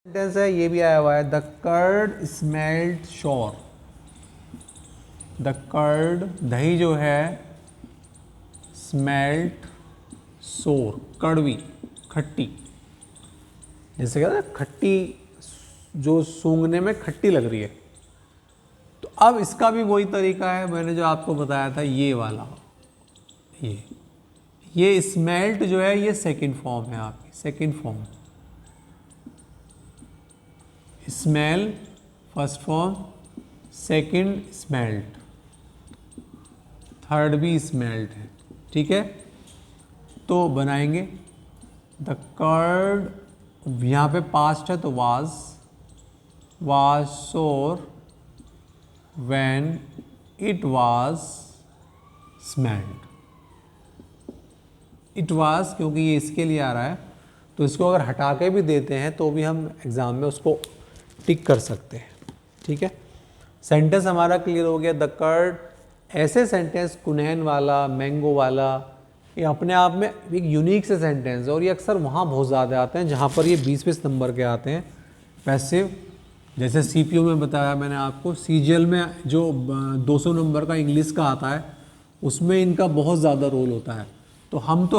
Sentence है, ये भी आया हुआ है, द कर्ड स्मेल्ड शोर। द कर्ड दही जो है, स्मेल्ट सोर कड़वी खट्टी, जैसे कहते हैं खट्टी, जो सूंघने में खट्टी लग रही है। तो अब इसका भी वही तरीका है, मैंने जो आपको बताया था ये वाला, ये स्मेल्ट जो है ये सेकंड फॉर्म है आपकी, second form. Smell first form, second smelt, third भी स्मेल्ट है, ठीक है। तो बनाएंगे द कर्ड, यहाँ पे पास्ट है तो वाज सोर when it was smelled. It was क्योंकि ये इसके लिए आ रहा है, तो इसको अगर हटा के भी देते हैं तो भी हम एग्ज़ाम में उसको टिक कर सकते हैं, ठीक है। सेंटेंस हमारा क्लियर हो गया। द कर्ड, ऐसे सेंटेंस कुनैन वाला, मैंगो वाला, ये अपने आप में एक यूनिक से सेंटेंस है और ये अक्सर वहाँ बहुत ज़्यादा आते हैं जहाँ पर ये 20-20 नंबर के आते हैं पैसिव। जैसे सीपीयू में बताया मैंने आपको, सीजीएल में जो 200 नंबर का इंग्लिश का आता है उसमें इनका बहुत ज़्यादा रोल होता है। तो हम तो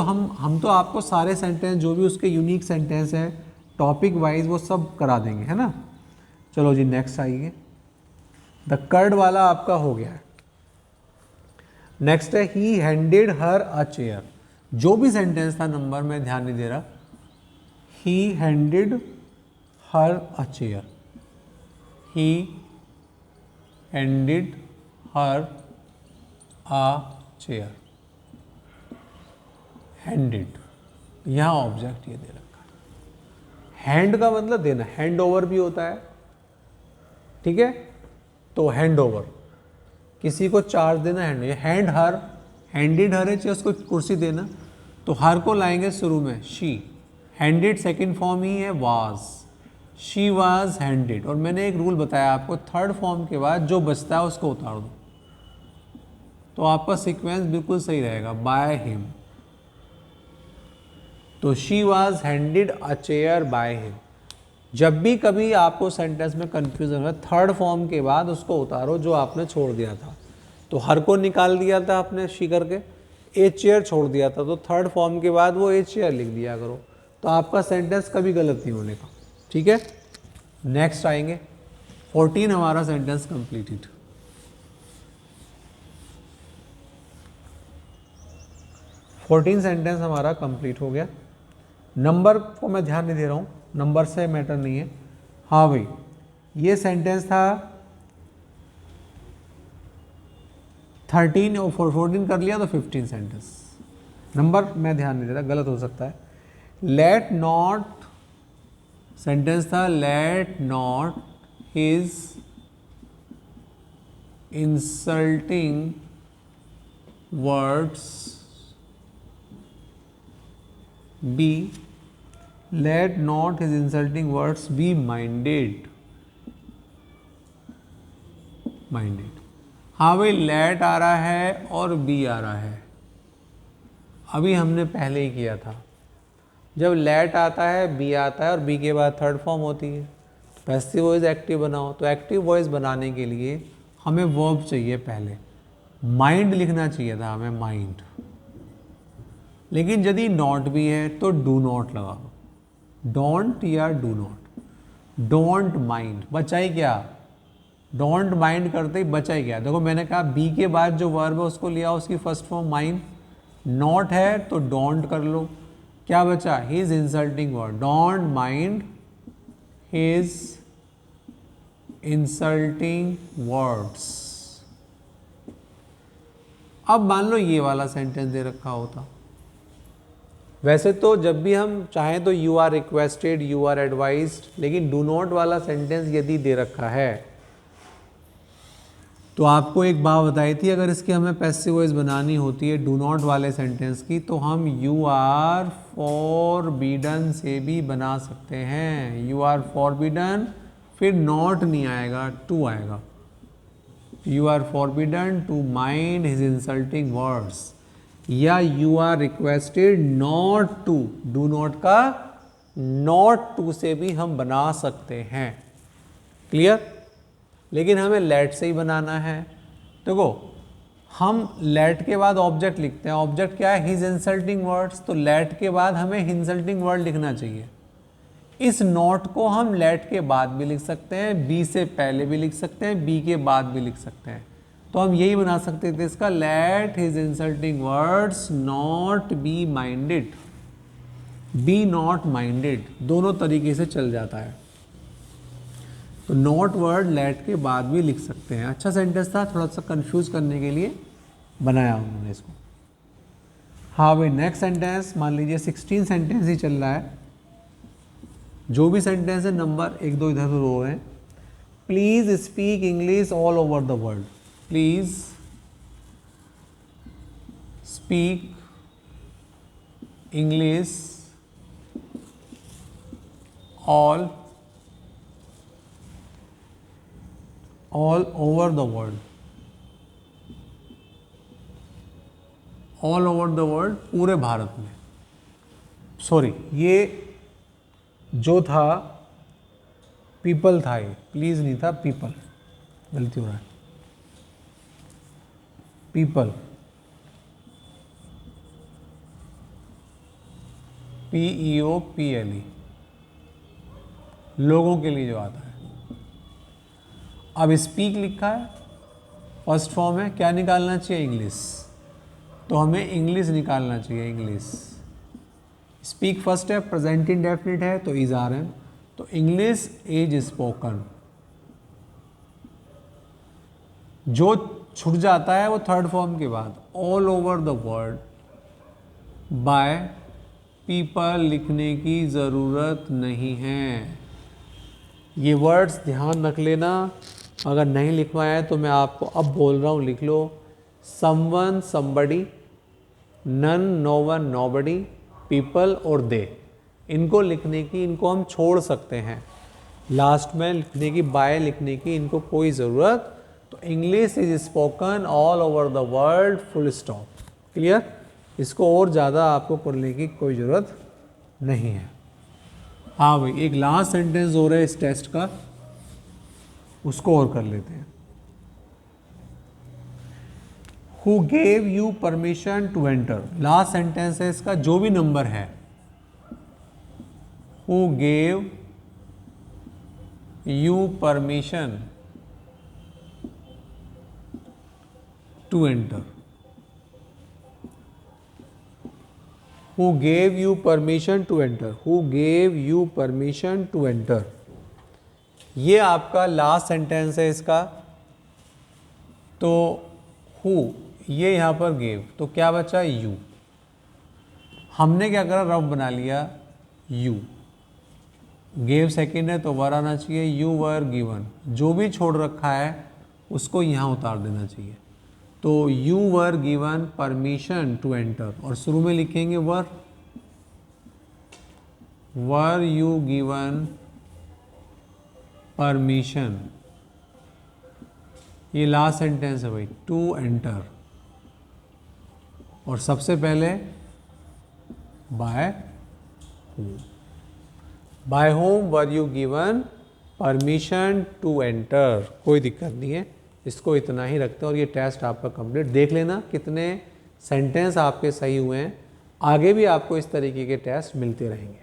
आपको सारे सेंटेंस जो भी उसके यूनिक सेंटेंस हैं टॉपिक वाइज वो सब करा देंगे, है ना। चलो जी नेक्स्ट आइए। द कर्ड वाला आपका हो गया है। नेक्स्ट है ही हैंडेड हर अ चेयर। जो भी सेंटेंस था, नंबर में ध्यान नहीं दे रहा, ही हैंडेड हर अ चेयर, ही हैंडेड हर अ चेयर। हैंडेड, यहाँ ऑब्जेक्ट ये दे रखा है। हैंड का मतलब देना, हैंड ओवर भी होता है, ठीक है। तो हैंड ओवर, किसी को चार्ज देना, हैंड हर, हैंडेड हर है, चाहिए उसको कुर्सी देना, तो हर को लाएंगे शुरू में, शी। हैंडेड सेकंड फॉर्म ही है वाज, शी वाज हैंडेड। और मैंने एक रूल बताया आपको, थर्ड फॉर्म के बाद जो बचता है उसको उतार दो, तो आपका सीक्वेंस बिल्कुल सही रहेगा। बाय हिम, तो she was handed a chair by him. जब भी कभी आपको सेंटेंस में कंफ्यूजन हो, थर्ड फॉर्म के बाद उसको उतारो जो आपने छोड़ दिया था। तो हर को निकाल दिया था आपने शी करके, ए चेयर छोड़ दिया था, तो थर्ड फॉर्म के बाद वो ए चेयर लिख दिया करो, तो आपका सेंटेंस कभी गलत नहीं होने का, ठीक है। नेक्स्ट आएंगे 14, हमारा सेंटेंस कंप्लीटेड। 14 सेंटेंस हमारा कंप्लीट हो गया। नंबर को मैं ध्यान नहीं दे रहा हूँ, नंबर से मैटर नहीं है। हाँ भाई, ये सेंटेंस था 13 और 14 कर लिया तो 15 सेंटेंस। नंबर मैं ध्यान नहीं दे रहा, गलत हो सकता है। लेट नॉट, सेंटेंस था let not his insulting words be, let not his insulting words be minded, minded. हाँ भाई, लेट आ रहा है और बी आ रहा है, अभी हमने पहले ही किया था। जब लेट आता है, बी आता है और बी के बाद थर्ड फॉर्म होती है, पैसिव वॉइस एक्टिव बनाओ। तो एक्टिव वॉइस बनाने के लिए हमें वर्ब चाहिए पहले, माइंड लिखना चाहिए था हमें, माइंड। लेकिन यदि नॉट भी है तो डू नॉट लगा दो, डोंट या डू नॉट। डोंट माइंड, बचा ही क्या, डोंट माइंड करते ही बचा ही क्या। देखो मैंने कहा बी के बाद जो वर्ब है उसको लिया, उसकी फर्स्ट फॉर्म माइंड। नॉट है तो डोंट कर लो, क्या बचा, his insulting word, don't mind his insulting words. अब मान लो ये वाला सेंटेंस दे रखा होता, वैसे तो जब भी हम चाहें तो you are requested, you are advised, लेकिन डू नॉट वाला सेंटेंस यदि दे रखा है तो आपको एक बात बताई थी, अगर इसकी हमें पैसिव वॉइस बनानी होती है डू नॉट वाले सेंटेंस की, तो हम यू आर फॉरबिडन से भी बना सकते हैं। यू आर फॉरबिडन, फिर नॉट नहीं आएगा, टू आएगा। You are forbidden to mind his insulting words, या you are requested not to, do not का नॉट टू से भी हम बना सकते हैं। क्लियर? लेकिन हमें लेट से ही बनाना है। देखो, हम लेट के बाद ऑब्जेक्ट लिखते हैं। ऑब्जेक्ट क्या है? His insulting words. तो लेट के बाद हमें इंसल्टिंग वर्ड लिखना चाहिए। इस नॉट को हम लेट के बाद भी लिख सकते हैं, बी से पहले भी लिख सकते हैं, बी के बाद भी लिख सकते हैं। तो हम यही बना सकते थे इसका, let his insulting words not be minded, be not minded, दोनों तरीके से चल जाता है। तो नॉट वर्ड लेट के बाद भी लिख सकते हैं। अच्छा सेंटेंस था, थोड़ा सा कंफ्यूज करने के लिए बनाया उन्होंने इसको। हाँ भाई, नेक्स्ट सेंटेंस मान लीजिए 16 सेंटेंस ही चल रहा है। जो भी सेंटेंस है नंबर 1 2 इधर हो रहे हैं। Please speak English all over the world. Please speak English all over the world. All over the world, पूरे भारत में। सॉरी, ये जो था पीपल था, ये प्लीज नहीं था, पीपल, गलती हो रहा है। पीपल, PEOPLE, लोगों के लिए जो आता है। अब स्पीक लिखा है, फर्स्ट फॉर्म है, क्या निकालना चाहिए? इंग्लिश। तो हमें इंग्लिश निकालना चाहिए, इंग्लिश। स्पीक फर्स्ट है, प्रेजेंट इंडेफिनिट है, तो इज आर एम। तो इंग्लिश इज स्पोकन। जो छूट जाता है वो थर्ड फॉर्म के बाद, all over the world by people लिखने की ज़रूरत नहीं है। ये वर्ड्स ध्यान रख लेना, अगर नहीं लिखवाया है तो मैं आपको अब बोल रहा हूँ, लिख लो। Someone, somebody, none, no one, nobody, people और दे। इनको लिखने की, इनको हम छोड़ सकते हैं। लास्ट में लिखने की, बाय लिखने की इनको कोई ज़रूरत। तो English is spoken all over the world, full stop. Clear? इसको और ज़्यादा आपको करने की कोई ज़रूरत नहीं है। हाँ भाई, एक लास्ट सेंटेंस हो रहा है इस टेस्ट का, उसको और कर लेते हैं। Who gave you permission to enter? Last sentence है इसका, जो भी नंबर है। Who gave you permission to enter? Who gave you permission to enter? Who gave you permission to enter? ये आपका लास्ट सेंटेंस है इसका। तो who, ये यहाँ पर गेव, तो क्या बचा? यू। हमने क्या करा? रफ बना लिया यू। गेव सेकेंड है तो वर आना चाहिए। यू वर गिवन, जो भी छोड़ रखा है उसको यहाँ उतार देना चाहिए। तो you were given permission to enter, और शुरू में लिखेंगे were. Were you given permission, ये लास्ट सेंटेंस है भाई, टू एंटर। और सबसे पहले by whom. By whom were you given permission to enter. कोई दिक्कत नहीं है, इसको इतना ही रखते हैं। और ये टेस्ट आपका कंप्लीट। देख लेना कितने सेंटेंस आपके सही हुए हैं। आगे भी आपको इस तरीके के टेस्ट मिलते रहेंगे।